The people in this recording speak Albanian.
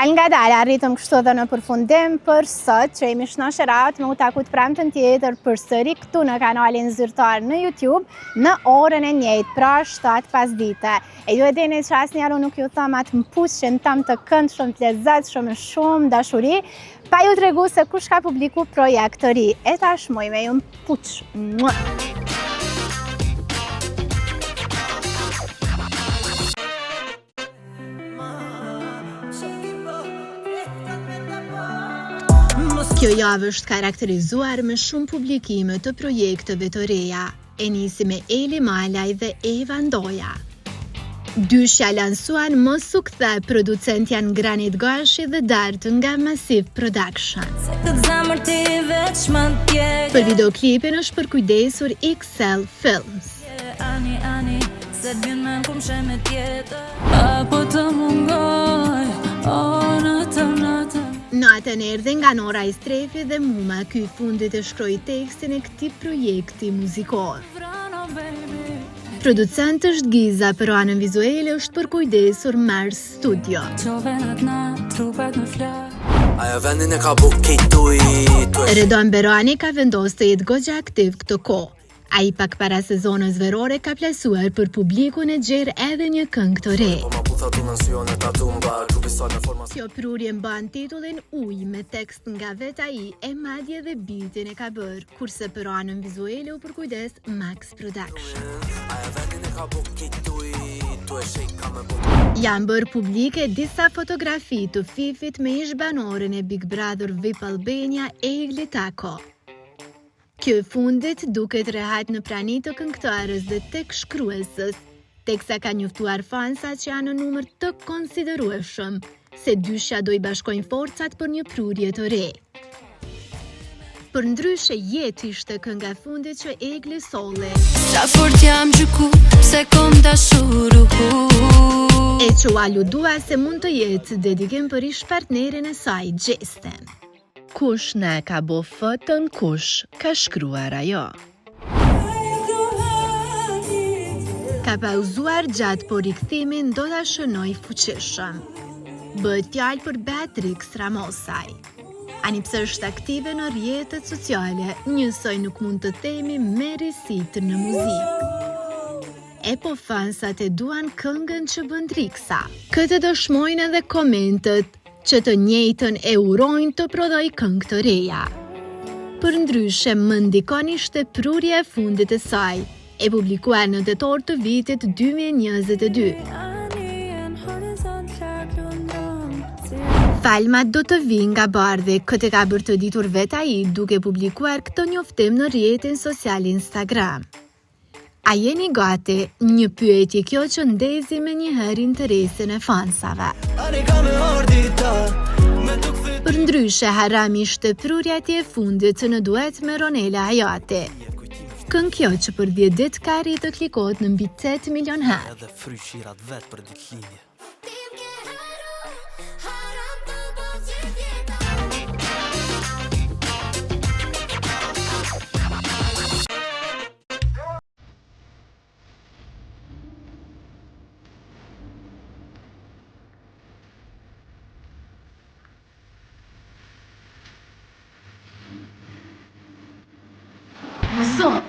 Dal nga dal arritëm kështu dhe në përfundim për sot që jemi shnasherat me u taku të premtën tjetër përsëri këtu në kanalin zyrtar në YouTube në orën e njëjtë, pra 7 pasdite. E ju e dini që asnjëherë nuk ju tham atë mpushën tam të këndshëm, të lezetshëm, me shumë dashuri, pa ju tregu se kush ka publiku projekt të ri. E tashmoj me ju mpush. Kjo javë është karakterizuar me shumë publikime të projekteve të reja. E nisi me Eli Malaj dhe Eva Ndoja. Dyshja lansuan mos u kthe, producent janë Granit Gashi dhe Dart nga Massive Production. Për videoklipin është përkujdesur XL Films. Natën erdhi nga Nora Istrefi dhe Muma, ky fundit e shkroi tekstin e këtij projekti muzikor. Producent është Giza, për anën vizuale është përkujdesur Mars Studio. Redon Berani ka vendosur të jetë goxha aktiv këtë kohë. Ai pak para sezonës verore ka plasuar për publikun e gjerë edhe një këngë të re. Kjo prurje mban titullin Ujë me tekst nga vet ai, e madje dhe beatin e ka bërë, kurse për anën vizuale u përkujdes Max Production. Janë bërë publike disa fotografi të Fifit me ish-banoren e Big Brother VIP Albania, Egli Tako. Kjo fundit duket rehat në prani të këngëtarës dhe tek shkruesës, teksa ka njoftuar fansa që janë në numër të konsiderueshëm, se dyshja do I bashkojnë forcat për një prurje të re. Për ndryshe Jetë ishte kënga fundit që Egli solli. Sa fort jam gjyku, se kom dashuru. E që u aludua se mund të jetë dedikim për ish partnerin e saj, Gjesten. Kush ne ka bo fëtën kush, ka shkruar ajo. Ka pauzuar gjatë, por rikthimin do ta shënoj fuqishëm. Bëhet fjalë për Beatrix Ramosaj. Ani pse është aktive në rrjetet sociale, njësoj nuk mund të themi me risit në muzikë. E po fansat e duan këngën që bën Riksa. Këtë dëshmojnë edhe komentët, që të njëjtën e urojnë të prodhoj këngë të reja. Për ndryshe, më ndikon ishte prurja e fundit e saj, e publikuar në tetor të vitit 2022. Falmat do të vinë nga bardhi, këtë ka bërë të ditur vet ai duke publikuar këtë njoftim në rrjetin social Instagram. A jeni gati? Një pyetje kjo që ndezi me njëherë interesin e fansave. Për ndryshe, Haram ishte prurja e fundit në duet me Ronela Hayati. Këngë kjo që për 10 ditë ka arritur të klikohet në mbi 8 milion herë. So,